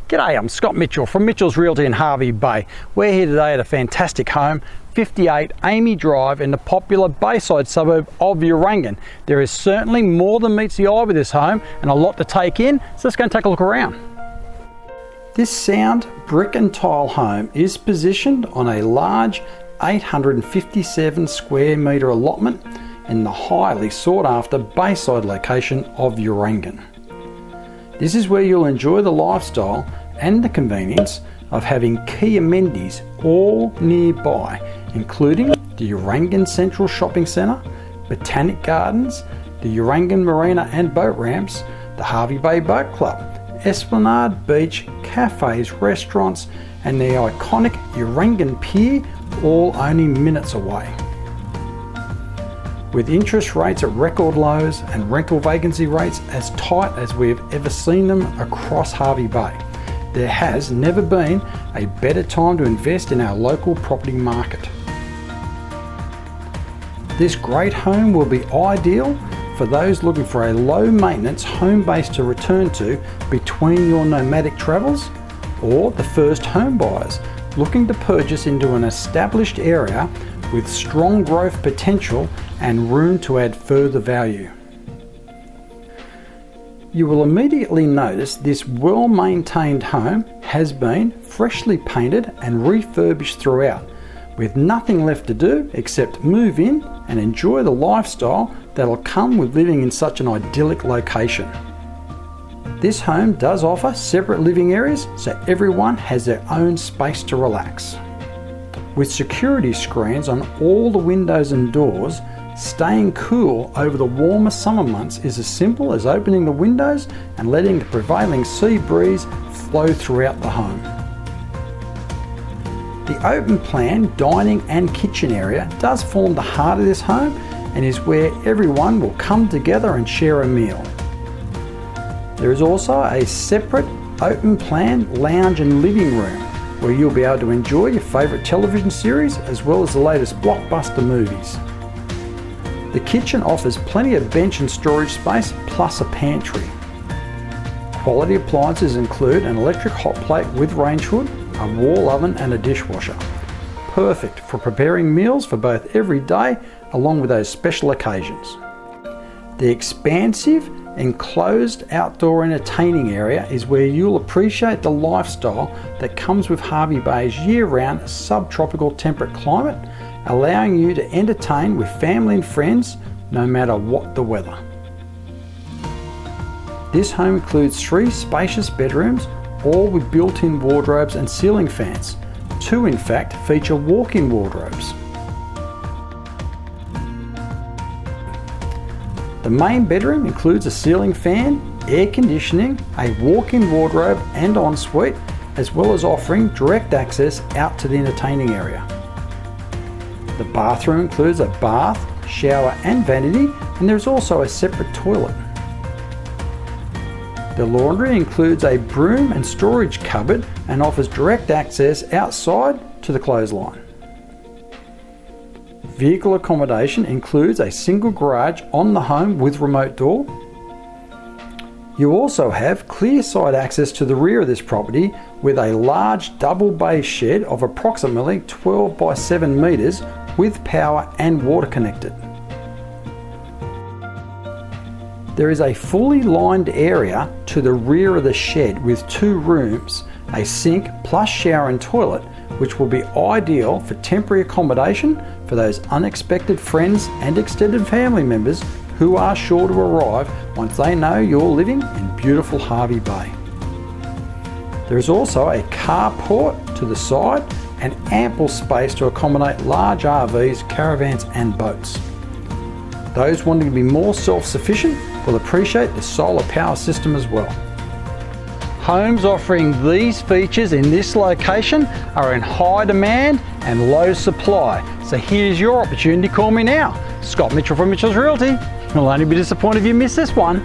G'day, I'm Scott Mitchell from Mitchell's Realty in Hervey Bay. We're here today at a fantastic home, 58 Aimee Drive in the popular Bayside suburb of Urangan. There is certainly more than meets the eye with this home and a lot to take in, so let's go and take a look around. This sound brick and tile home is positioned on a large 857 square metre allotment in the highly sought after Bayside location of Urangan. This is where you'll enjoy the lifestyle and the convenience of having key amenities all nearby, including the Urangan Central shopping centre, Botanic Gardens, the Urangan marina and boat ramps, the Hervey Bay Boat Club, Esplanade, beach, cafes, restaurants and the iconic Urangan Pier, all only minutes away. With interest rates at record lows and rental vacancy rates as tight as we have ever seen them across Hervey Bay, there has never been a better time to invest in our local property market. This great home will be ideal for those looking for a low maintenance home base to return to between your nomadic travels, or the first home buyers looking to purchase into an established area with strong growth potential and room to add further value. You will immediately notice this well-maintained home has been freshly painted and refurbished throughout, with nothing left to do except move in and enjoy the lifestyle that'll come with living in such an idyllic location. This home does offer separate living areas, so everyone has their own space to relax. With security screens on all the windows and doors, staying cool over the warmer summer months is as simple as opening the windows and letting the prevailing sea breeze flow throughout the home. The open plan dining and kitchen area does form the heart of this home and is where everyone will come together and share a meal. There is also a separate open plan lounge and living room where you'll be able to enjoy your favourite television series as well as the latest blockbuster movies. The kitchen offers plenty of bench and storage space plus a pantry. Quality appliances include an electric hot plate with range hood, a wall oven and a dishwasher. Perfect for preparing meals for both every day along with those special occasions. The expansive enclosed outdoor entertaining area is where you'll appreciate the lifestyle that comes with Hervey Bay's year-round subtropical temperate climate, allowing you to entertain with family and friends no matter what the weather. This home includes 3 spacious bedrooms, all with built-in wardrobes and ceiling fans. 2 in fact feature walk-in wardrobes. The main bedroom includes a ceiling fan, air conditioning, a walk-in wardrobe and ensuite, as well as offering direct access out to the entertaining area. The bathroom includes a bath, shower and vanity, and there is also a separate toilet. The laundry includes a broom and storage cupboard and offers direct access outside to the clothesline. Vehicle accommodation includes a single garage on the home with remote door. You also have clear side access to the rear of this property with a large double bay shed of approximately 12 by 7 metres with power and water connected. There is a fully lined area to the rear of the shed with 2 rooms, a sink plus shower and toilet, which will be ideal for temporary accommodation for those unexpected friends and extended family members who are sure to arrive once they know you're living in beautiful Hervey Bay. There is also a carport to the side and ample space to accommodate large RVs, caravans and boats. Those wanting to be more self-sufficient will appreciate the solar power system as well. Homes offering these features in this location are in high demand and low supply. So here's your opportunity. Call me now. Scott Mitchell from Mitchell's Realty. You'll only be disappointed if you miss this one.